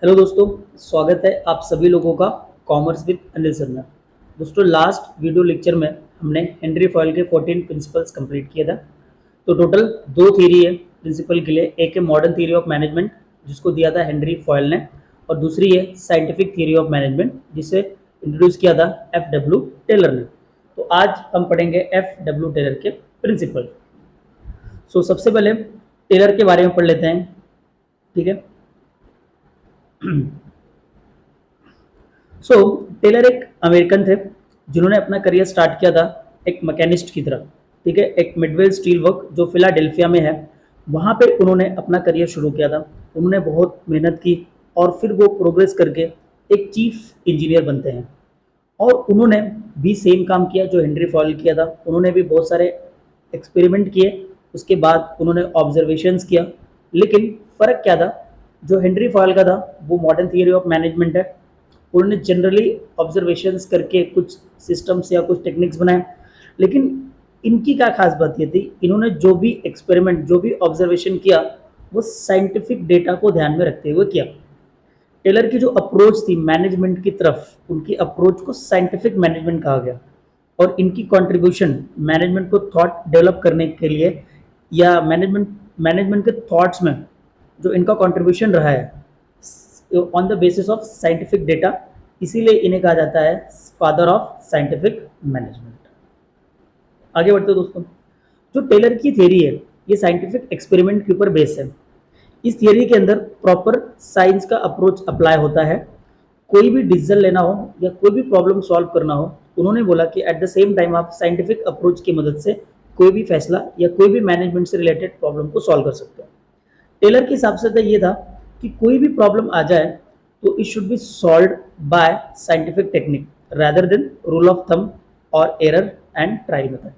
Hello दोस्तों, स्वागत है आप सभी लोगों का कॉमर्स विद अनिल सर में। दोस्तों, लास्ट वीडियो लेक्चर में हमने हेनरी फॉयल के 14 प्रिंसिपल्स कंप्लीट किया था। तो टोटल दो थ्योरी है प्रिंसिपल के लिए। एक है मॉडर्न थ्योरी ऑफ मैनेजमेंट जिसको दिया था हेनरी फॉयल ने, और दूसरी है साइंटिफिक थ्योरी ऑफ मैनेजमेंट जिसे इंट्रोड्यूस किया था F.W. टेलर ने। तो आज हम पढ़ेंगे F.W. टेलर के प्रिंसिपल। सबसे पहले टेलर के बारे में पढ़ लेते हैं। ठीक है। सो टेलर एक अमेरिकन थे जिन्होंने अपना करियर स्टार्ट किया था एक मैकेनिस्ट की तरह। ठीक है, एक मिडवेल स्टील वर्क जो फिलाडेल्फिया में है, वहाँ पे उन्होंने अपना करियर शुरू किया था। उन्होंने बहुत मेहनत की और फिर वो प्रोग्रेस करके एक चीफ इंजीनियर बनते हैं। और उन्होंने भी सेम काम किया जो हेनरी फॉयल किया था। उन्होंने भी बहुत सारे एक्सपेरिमेंट किए, उसके बाद उन्होंने ऑब्जर्वेशंस किया। लेकिन फ़र्क क्या था, जो हेनरी फॉयल का था वो मॉडर्न थियरी ऑफ मैनेजमेंट है। उन्होंने जनरली ऑब्जर्वेशंस करके कुछ सिस्टम्स या कुछ टेक्निक्स बनाए। लेकिन इनकी क्या खास बात ये थी, इन्होंने जो भी एक्सपेरिमेंट जो भी ऑब्जर्वेशन किया वो साइंटिफिक डेटा को ध्यान में रखते हुए किया। टेलर की जो अप्रोच थी मैनेजमेंट की तरफ, उनकी अप्रोच को साइंटिफिक मैनेजमेंट कहा गया। और इनकी कंट्रीब्यूशन मैनेजमेंट को थॉट डेवलप करने के लिए या मैनेजमेंट मैनेजमेंट के थॉट्स में जो इनका कंट्रीब्यूशन रहा है on the basis of scientific data, इसीलिए इन्हें कहा जाता है फादर ऑफ साइंटिफिक मैनेजमेंट। आगे बढ़ते हैं दोस्तों। जो टेलर की थ्योरी है ये साइंटिफिक एक्सपेरिमेंट के ऊपर बेस है। इस थियरी के अंदर प्रॉपर साइंस का अप्रोच अप्लाई होता है। कोई भी डिसीजन लेना हो या कोई भी प्रॉब्लम सॉल्व करना हो, उन्होंने बोला कि एट द सेम टाइम आप साइंटिफिक अप्रोच की मदद से कोई भी फैसला या कोई भी मैनेजमेंट से रिलेटेड प्रॉब्लम को सॉल्व कर सकते हो। टेलर के हिसाब से तो ये था कि कोई भी प्रॉब्लम आ जाए तो it should be solve by scientific technique rather than rule of thumb और एरर एंड ट्रायल मेथड।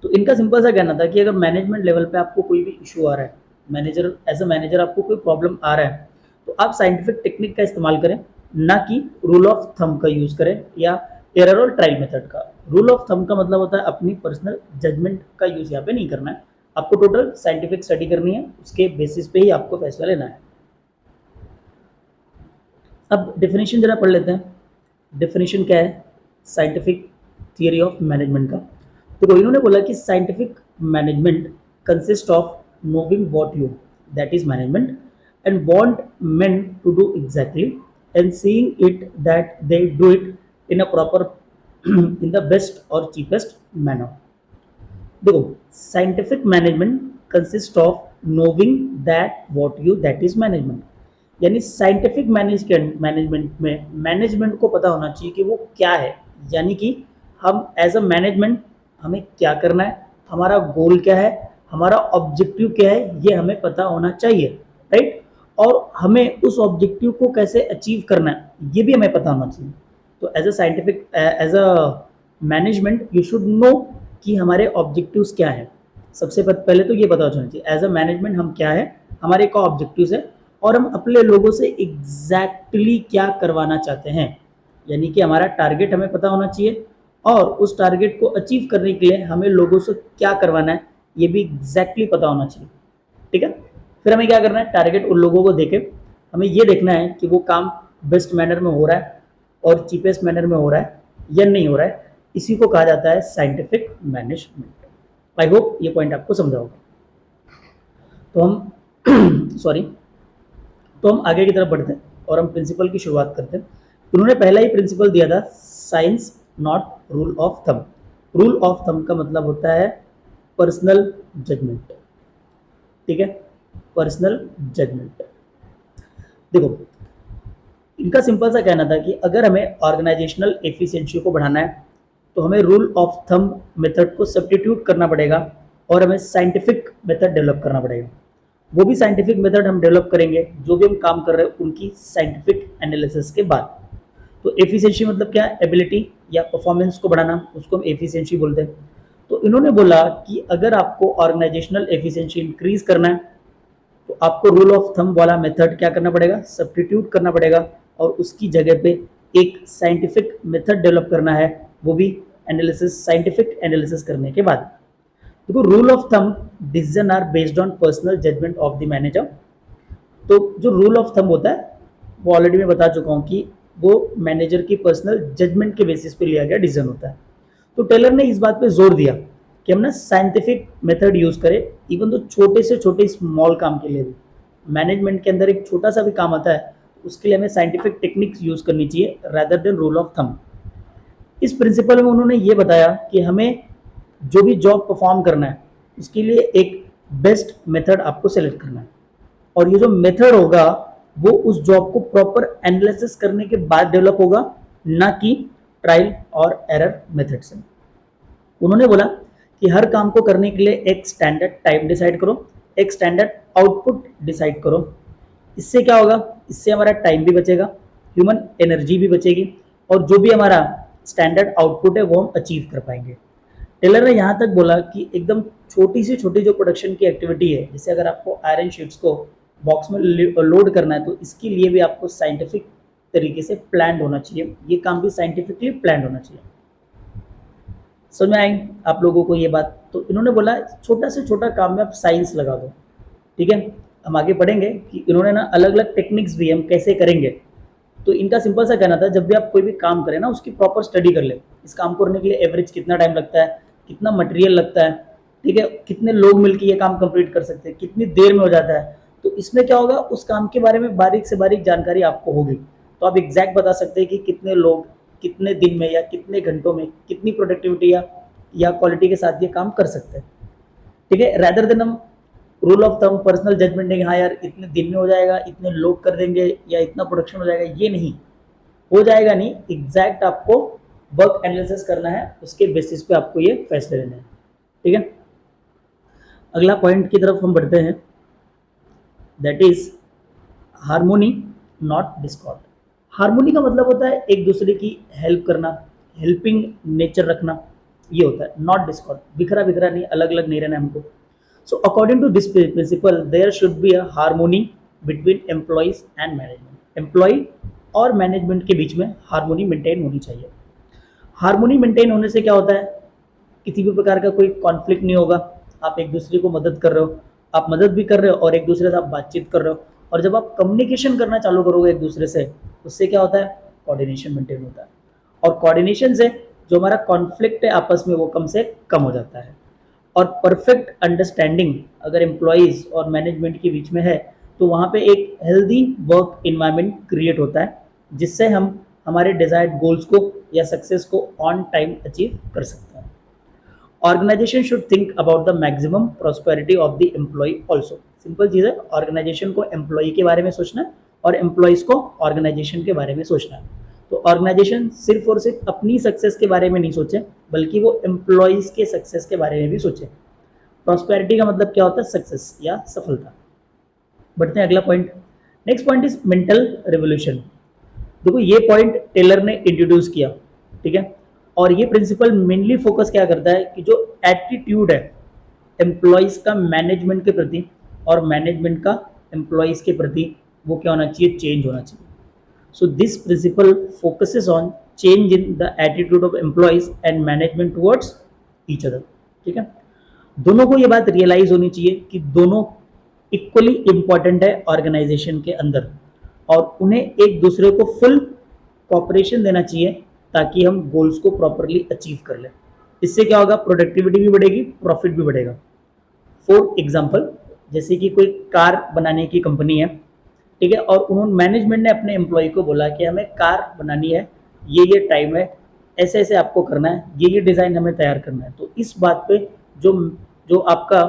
तो इनका सिंपल सा कहना था कि अगर मैनेजमेंट लेवल पे आपको कोई भी इशू आ रहा है, मैनेजर एज अ मैनेजर आपको कोई प्रॉब्लम आ रहा है, तो आप साइंटिफिक टेक्निक का इस्तेमाल करें, ना कि रूल ऑफ थंब का यूज़ करें या एरर और ट्रायल मेथड का। रूल ऑफ थंब का मतलब होता है अपनी पर्सनल जजमेंट का यूज़ यहाँ पे नहीं करना है। आपको टोटल साइंटिफिक स्टडी करनी है, उसके बेसिस पे ही आपको फैसला लेना है। अब डेफिनेशन जरा पढ़ लेते हैं। डेफिनेशन क्या है साइंटिफिक थियरी ऑफ मैनेजमेंट का। तो इन्होंने बोला कि scientific management consist of knowing what you, that is management, and want men to do exactly and seeing it that they do it in a proper in the best और cheapest manner. देखो, scientific management consist of knowing that what you, that is management. यानी scientific management में management को पता होना चाहिए कि वो क्या है। यानी कि हम एज अ मैनेजमेंट हमें क्या करना है, हमारा गोल क्या है, हमारा ऑब्जेक्टिव क्या है, ये हमें पता होना चाहिए। राइट। और हमें उस ऑब्जेक्टिव को कैसे अचीव करना है ये भी हमें पता होना चाहिए। तो as a scientific as a management you should know कि हमारे ऑब्जेक्टिव्स क्या हैं। सबसे पहले तो ये पता होना चाहिए एज अ मैनेजमेंट हम क्या है, हमारे क्या ऑब्जेक्टिव्स है, और हम अपने लोगों से एग्जैक्टली क्या करवाना चाहते हैं। यानी कि हमारा टारगेट हमें पता होना चाहिए, और उस टारगेट को अचीव करने के लिए हमें लोगों से क्या करवाना है ये भी एग्जैक्टली पता होना चाहिए। ठीक है। फिर हमें क्या करना है, टारगेट उन लोगों को देके हमें ये देखना है कि वो काम बेस्ट मैनर में हो रहा है और चीपेस्ट मैनर में हो रहा है या नहीं हो रहा है। इसी को कहा जाता है साइंटिफिक मैनेजमेंट। आई होप ये पॉइंट आपको समझा होगा। तो हम सॉरी तो हम आगे की तरफ बढ़ते हैं और हम प्रिंसिपल की शुरुआत करते हैं। उन्होंने पहला ही प्रिंसिपल दिया था, science not rule of thumb. Rule of thumb का मतलब होता है पर्सनल जजमेंट। ठीक है, पर्सनल जजमेंट। देखो, इनका सिंपल सा कहना था कि अगर हमें ऑर्गेनाइजेशनल एफिशिएंसी को बढ़ाना है तो हमें रूल ऑफ थंब मेथड को सब्स्टिट्यूट करना पड़ेगा और हमें साइंटिफिक मेथड डेवलप करना पड़ेगा। वो भी साइंटिफिक मेथड हम डेवलप करेंगे जो भी हम काम कर रहे हैं उनकी साइंटिफिक एनालिसिस के बाद। तो एफिशिएंसी मतलब क्या, एबिलिटी या परफॉर्मेंस को बढ़ाना, उसको हम एफिशिएंसी बोलते हैं। तो इन्होंने बोला कि अगर आपको ऑर्गेनाइजेशनल एफिशिएंसी इंक्रीज करना है तो आपको रूल ऑफ थंब वाला मेथड क्या करना पड़ेगा, सब्स्टिट्यूट करना पड़ेगा, और उसकी जगह पे एक साइंटिफिक मेथड डेवलप करना है, वो भी एनालिसिस, साइंटिफिक एनालिसिस करने के बाद। देखो, rule of thumb decision are based on personal judgement of the manager. तो जो रूल ऑफ थंब होता है वो ऑलरेडी मैं बता चुका हूँ कि वो मैनेजर की पर्सनल जजमेंट के बेसिस पे लिया गया डिसीजन होता है। तो टेलर ने इस बात पे जोर दिया कि हम ना साइंटिफिक मेथड यूज करें, इवन तो छोटे से छोटे स्मॉल काम के लिए भी। मैनेजमेंट के अंदर एक छोटा सा भी काम आता है, उसके लिए हमें साइंटिफिक टेक्निक्स यूज करनी चाहिए rather than rule of thumb. इस प्रिंसिपल में उन्होंने ये बताया कि हमें जो भी जॉब परफॉर्म करना है उसके लिए एक बेस्ट मेथड आपको सेलेक्ट करना है, और ये जो मेथड होगा वो उस जॉब को प्रॉपर एनालिसिस करने के बाद डेवलप होगा, ना कि ट्रायल और एरर मेथड से। उन्होंने बोला कि हर काम को करने के लिए एक स्टैंडर्ड टाइम डिसाइड करो, एक स्टैंडर्ड आउटपुट डिसाइड करो। इससे क्या होगा, इससे हमारा टाइम भी बचेगा, ह्यूमन एनर्जी भी बचेगी, और जो भी हमारा स्टैंडर्ड आउटपुट है वो हम अचीव कर पाएंगे। टेलर ने यहाँ तक बोला कि एकदम छोटी से छोटी जो प्रोडक्शन की एक्टिविटी है, जैसे अगर आपको आयरन शीट्स को बॉक्स में लोड करना है, तो इसके लिए भी आपको साइंटिफिक तरीके से प्लान होना चाहिए, ये काम भी साइंटिफिकली प्लान होना चाहिए। समझ में आई आप लोगों को ये बात? तो इन्होंने बोला छोटा से छोटा काम में आप साइंस लगा दो। ठीक है, हम आगे पढ़ेंगे कि इन्होंने ना अलग अलग टेक्निक्स भी हम कैसे करेंगे। तो इनका सिंपल सा कहना था, जब भी आप कोई भी काम करें ना उसकी प्रॉपर स्टडी कर ले। इस काम को करने के लिए एवरेज कितना टाइम लगता है, कितना मटेरियल लगता है, ठीक है, कितने लोग मिलकर ये काम कंप्लीट कर सकते हैं, कितनी देर में हो जाता है। तो इसमें क्या होगा, उस काम के बारे में बारीक से बारीक जानकारी आपको होगी, तो आप एग्जैक्ट बता सकते हैं कि कितने लोग कितने दिन में या कितने घंटों में कितनी प्रोडक्टिविटी या क्वालिटी के साथ ये काम कर सकते हैं। ठीक है, रैदर देन हम rule of thumb personal judgement है कि हाँ यार इतने दिन में हो जाएगा, इतने लोग कर देंगे या इतना प्रोडक्शन हो जाएगा, ये नहीं हो जाएगा। नहीं, एग्जैक्ट आपको वर्क एनालिसिस करना है, उसके बेसिस पे आपको ये फैसले लेने हैं। ठीक है, अगला पॉइंट की तरफ हम बढ़ते हैं, that is harmony not Discord. Harmony का मतलब होता है एक दूसरे की हेल्प करना, हेल्पिंग नेचर रखना, ये होता है। नॉट डिस्कॉर्ड, बिखरा बिखरा नहीं, अलग अलग नहीं रहना हमको। So according to this principle, there should be a harmony between employees and management. Employee और मैनेजमेंट के बीच में हार्मोनी मेंटेन होनी चाहिए। हार्मोनी मेंटेन होने से क्या होता है, किसी भी प्रकार का कोई कॉन्फ्लिक्ट नहीं होगा, आप एक दूसरे को मदद कर रहे हो, आप मदद भी कर रहे हो और एक दूसरे से आप बातचीत कर रहे हो। और जब आप कम्युनिकेशन करना चालू करोगे एक दूसरे से, उससे क्या होता है, कोऑर्डिनेशन मेंटेन होता है, और कोऑर्डिनेशन से जो हमारा कॉन्फ्लिक्ट है आपस में वो कम से कम हो जाता है। और परफेक्ट अंडरस्टैंडिंग अगर एम्प्लॉयज़ और मैनेजमेंट के बीच में है, तो वहाँ पे एक हेल्दी वर्क इन्वायरमेंट क्रिएट होता है, जिससे हम हमारे डिजायर्ड गोल्स को या सक्सेस को ऑन टाइम अचीव कर सकते हैं। Organisation should think about the maximum prosperity of the employee also. Simple चीज़ है, ऑर्गेनाइजेशन को एम्प्लॉय के बारे में सोचना है और एम्प्लॉयज़ को ऑर्गेनाइजेशन के बारे में सोचना है। तो ऑर्गेनाइजेशन सिर्फ और सिर्फ अपनी सक्सेस के बारे में नहीं सोचे, बल्कि वो एम्प्लॉयज़ के सक्सेस के बारे में भी सोचे। प्रॉस्पेरिटी का मतलब क्या होता है, सक्सेस या सफलता। बढ़ते हैं अगला point. Next point is mental revolution. देखो ये पॉइंट टेलर ने इंट्रोड्यूस किया, ठीक है, और ये प्रिंसिपल मेनली फोकस क्या करता है कि जो एटीट्यूड है एम्प्लॉयज़ का मैनेजमेंट के प्रति और मैनेजमेंट का एम्प्लॉयज़ के प्रति, वो क्या होना चाहिए, चेंज होना चाहिए। So this principle focuses on change in the attitude of employees and management towards each other. ठीक है, दोनों को ये बात रियलाइज होनी चाहिए कि दोनों इक्वली इम्पॉर्टेंट है ऑर्गेनाइजेशन के अंदर, और उन्हें एक दूसरे को फुल कॉपरेशन देना चाहिए ताकि हम गोल्स को प्रॉपरली अचीव कर लें। इससे क्या होगा, प्रोडक्टिविटी भी बढ़ेगी, प्रॉफिट भी बढ़ेगा। फॉर एग्जाम्पल, जैसे कि कोई कार बनाने की कंपनी है, ठीक है, और उन्होंने मैनेजमेंट ने अपने एम्प्लॉय को बोला कि हमें कार बनानी है, ये टाइम है, ऐसे ऐसे आपको करना है, ये डिज़ाइन हमें तैयार करना है। तो इस बात पे जो जो आपका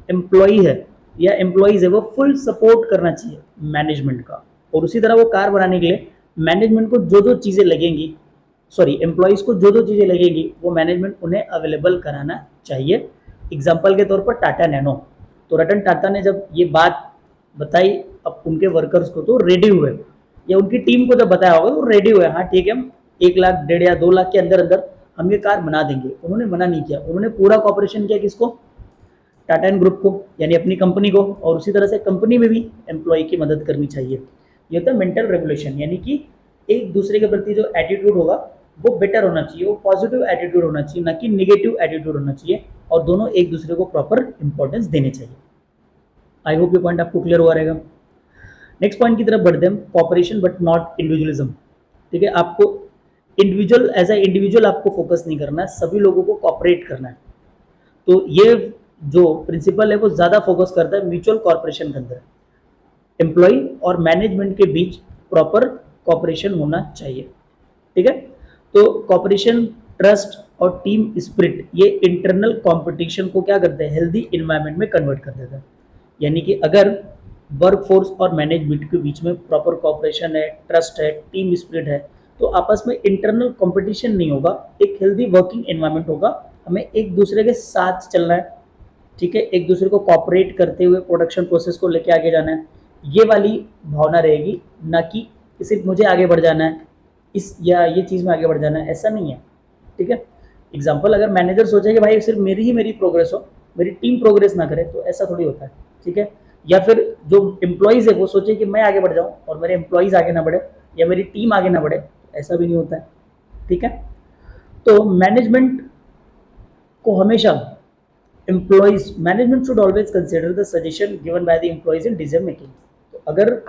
एम्प्लॉय है या एम्प्लॉयज़ है वो फुल सपोर्ट करना चाहिए मैनेजमेंट का। और उसी तरह वो कार बनाने के लिए मैनेजमेंट को जो जो चीज़ें लगेंगी, सॉरी एम्प्लॉयज़ को जो जो चीज़ें लगेंगी वो मैनेजमेंट उन्हें अवेलेबल कराना चाहिए। एग्जाम्पल के तौर पर टाटा नैनो, तो रतन टाटा ने जब ये बात बताई अब उनके वर्कर्स को, तो रेडी हुए, या उनकी टीम को जब बताया होगा तो रेडी हुए, हाँ ठीक है हम 1 लाख 1.5 या 2 लाख के अंदर अंदर हम ये कार बना देंगे। उन्होंने मना नहीं किया, उन्होंने पूरा कॉपरेशन किया, किसको, टाटा एंड ग्रुप को, यानी अपनी कंपनी को। और उसी तरह से कंपनी में भी एम्प्लॉय की मदद करनी चाहिए। ये होता है मेंटल रेगुलेशन, यानी कि एक दूसरे के प्रति जो एटीट्यूड होगा वो बेटर होना चाहिए, वो पॉजिटिव एटीट्यूड होना चाहिए, ना कि निगेटिव एटीट्यूड होना चाहिए, और दोनों एक दूसरे को प्रॉपर इंपॉर्टेंस देने चाहिए। आई होप ये पॉइंट आपको क्लियर हुआ रहेगा। नेक्स्ट पॉइंट की तरफ बढ़ते हैं, कॉपरेशन बट नॉट इंडिविजुअलिज्म। ठीक है, आपको इंडिविजुअल एज ए इंडिविजुअल आपको फोकस नहीं करना है, सभी लोगों को कॉपरेट करना है। तो ये जो प्रिंसिपल है वो ज़्यादा फोकस करता है म्यूचुअल कॉर्पोरेशन के अंदर। एम्प्लॉय और मैनेजमेंट के बीच प्रॉपर कॉपरेशन होना चाहिए। ठीक है, तो कॉपरेशन, ट्रस्ट और टीम स्पिरिट ये इंटरनल कंपटीशन को क्या करते हैं, हेल्दी इन्वायरमेंट में कन्वर्ट कर देते हैं। यानी कि अगर वर्कफोर्स और मैनेजमेंट के बीच में प्रॉपर कॉपरेशन है, ट्रस्ट है, टीम स्पिरिट है, तो आपस में इंटरनल कंपटीशन नहीं होगा, एक हेल्दी वर्किंग एनवायरनमेंट होगा। हमें एक दूसरे के साथ चलना है, ठीक है, एक दूसरे को कॉपरेट करते हुए प्रोडक्शन प्रोसेस को लेके आगे जाना है, ये वाली भावना रहेगी, ना कि सिर्फ मुझे आगे बढ़ जाना है इस या ये चीज़ में आगे बढ़ जाना है, ऐसा नहीं है। ठीक है, एग्जाम्पल, अगर मैनेजर सोचे कि भाई सिर्फ मेरी प्रोग्रेस हो, मेरी टीम प्रोग्रेस ना करे, तो ऐसा थोड़ी होता है। ठीक है, या फिर जो एम्प्लॉयज़ है वो सोचे कि मैं आगे बढ़ जाऊँ और मेरे एम्प्लॉयज़ आगे ना बढ़े या मेरी टीम आगे ना बढ़े, ऐसा भी नहीं होता है। ठीक है, तो मैनेजमेंट को हमेशा employees management should always consider the suggestion given by the employees in decision making. तो अगर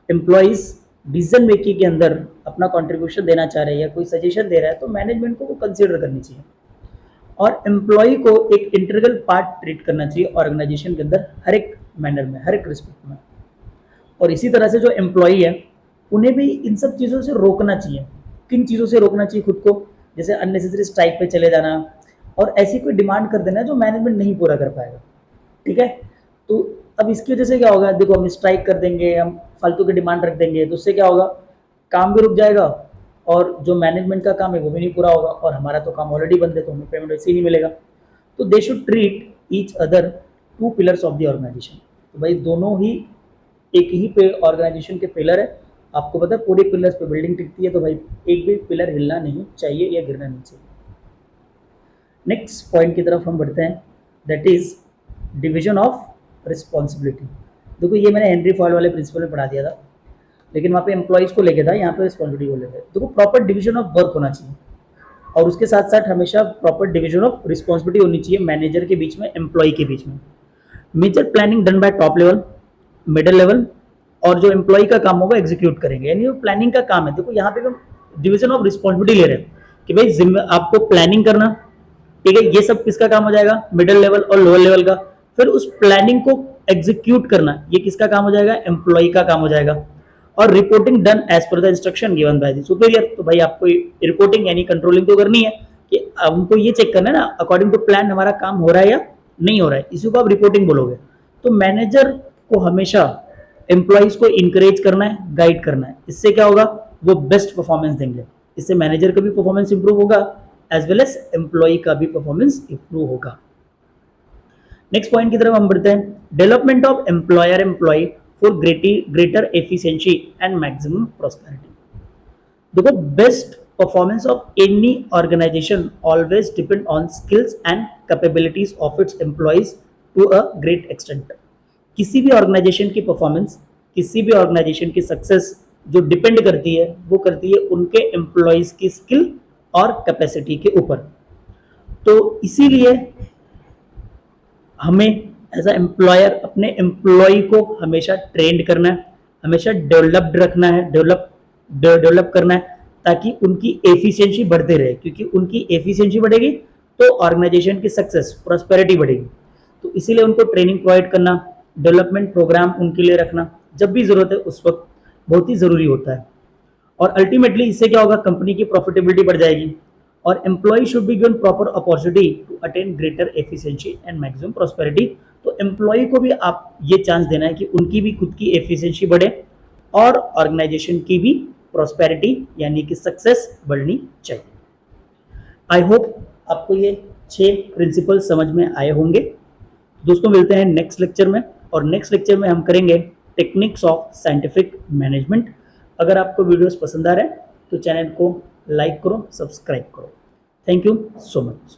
एम्प्लॉयज डिसीजन मेकिंग के अंदर अपना कंट्रीब्यूशन देना चाह रहे हैं या कोई सजेशन दे रहा है, तो मैनेजमेंट को वो कंसिडर करनी चाहिए और एम्प्लॉय को एक इंटीग्रल पार्ट ट्रीट करना चाहिए ऑर्गेनाइजेशन के अंदर, हर एक मैनर में, हर एक रिस्पेक्ट में। और इसी तरह से जो एम्प्लॉई है उन्हें भी इन सब चीज़ों से रोकना चाहिए। किन चीज़ों से रोकना चाहिए खुद को, जैसे अननेसेसरी स्ट्राइक पे चले जाना और ऐसी कोई डिमांड कर देना जो मैनेजमेंट नहीं पूरा कर पाएगा। ठीक है, तो अब इसकी वजह से क्या होगा, देखो हम स्ट्राइक कर देंगे, हम फालतू की डिमांड रख देंगे, तो उससे क्या होगा, काम भी रुक जाएगा और जो मैनेजमेंट का काम है वो भी नहीं पूरा होगा और हमारा तो काम ऑलरेडी बंद है, तो हमें पेमेंट वैसे ही नहीं मिलेगा। तो they should treat each other two pillars of the organisation. तो भाई दोनों ही एक ही पे ऑर्गेनाइजेशन के पिलर है। आपको पता है पूरे पिलर्स पे बिल्डिंग टिकती है, तो भाई एक भी पिलर हिलना नहीं चाहिए या गिरना नहीं चाहिए। नेक्स्ट पॉइंट की तरफ हम बढ़ते हैं, that is division of responsibility. देखो ये मैंने हेनरी फॉर्ड वाले प्रिंसिपल में पढ़ा दिया था, लेकिन वहाँ पे एम्प्लॉयज़ को लेके था, यहाँ पे रिस्पॉन्सिबिलिटी को लेकर। देखो प्रॉपर डिवीजन ऑफ वर्क होना चाहिए और उसके साथ साथ हमेशा प्रॉपर डिवीजन ऑफ रिस्पॉन्सिबिलिटी होनी चाहिए मैनेजर के बीच में, एम्प्लॉय के बीच में। Major planning done by top level, middle level और जो एम्प्लॉय का काम होगा एग्जीक्यूट करेंगे, यानी वो प्लानिंग का काम है। देखो यहाँ पे हम डिवीजन ऑफ रिस्पॉन्सिबिलिटी ले रहे हैं कि भाई आपको प्लानिंग करना, ठीक है, ये सब किसका काम हो जाएगा, मिडिल लेवल और लोअर लेवल का। फिर उस प्लानिंग को एग्जीक्यूट करना, ये किसका काम हो जाएगा, एम्प्लॉय का काम हो जाएगा। और reporting done as per the instruction given by the superior. तो भाई आपको रिपोर्टिंग यानी कंट्रोलिंग तो करनी है कि हमको ये चेक करना है ना अकॉर्डिंग टू प्लान हमारा काम हो रहा है या नहीं हो रहा है, इसी को आप रिपोर्टिंग बोलोगे। तो मैनेजर को हमेशा एम्प्लॉयज को इंकरेज करना है, गाइड करना है। इससे क्या होगा, वो बेस्ट परफॉर्मेंस देंगे, इससे मैनेजर का भी परफॉर्मेंस इंप्रूव होगा एज वेल एज एम्प्लॉय का भी परफॉर्मेंस इंप्रूव होगा। नेक्स्ट पॉइंट की तरफ हम बढ़ते हैं, development of employer employee for greater efficiency and maximum prosperity. देखो best performance of any organisation always depend on skills and capabilities of its employees to a great extent. किसी भी organisation की performance, किसी भी ऑर्गेनाइजेशन की success जो depend करती है वो करती है उनके एम्प्लॉयज की स्किल और कैपेसिटी के ऊपर। तो इसीलिए हमें एज अ एम्प्लॉयर अपने एम्प्लॉय को हमेशा ट्रेंड करना है, हमेशा डेवलप्ड रखना है, डेवलप करना है, ताकि उनकी एफिशिएंसी बढ़ते रहे, क्योंकि उनकी एफिशिएंसी बढ़ेगी तो ऑर्गेनाइजेशन की सक्सेस, प्रॉस्पेरिटी बढ़ेगी। तो इसीलिए उनको ट्रेनिंग प्रोवाइड करना, डेवलपमेंट प्रोग्राम उनके लिए रखना जब भी ज़रूरत है उस वक्त बहुत ही ज़रूरी होता है। और अल्टीमेटली इससे क्या होगा, कंपनी की प्रॉफिटेबिलिटी बढ़ जाएगी और employ should be given proper opportunity to attain greater efficiency and maximum prosperity. तो एम्प्लॉय को भी आप ये चांस देना है कि उनकी भी खुद की एफिशिएंसी बढ़े और ऑर्गेनाइजेशन की भी प्रॉस्पेरिटी यानी कि सक्सेस बढ़नी चाहिए। आई होप आपको ये 6 प्रिंसिपल समझ में आए होंगे। दोस्तों मिलते हैं नेक्स्ट लेक्चर में, और नेक्स्ट लेक्चर में हम करेंगे टेक्निक्स ऑफ साइंटिफिक मैनेजमेंट। अगर आपको वीडियोस पसंद आ रहे हैं तो चैनल को लाइक करो, सब्सक्राइब करो। Thank you so much.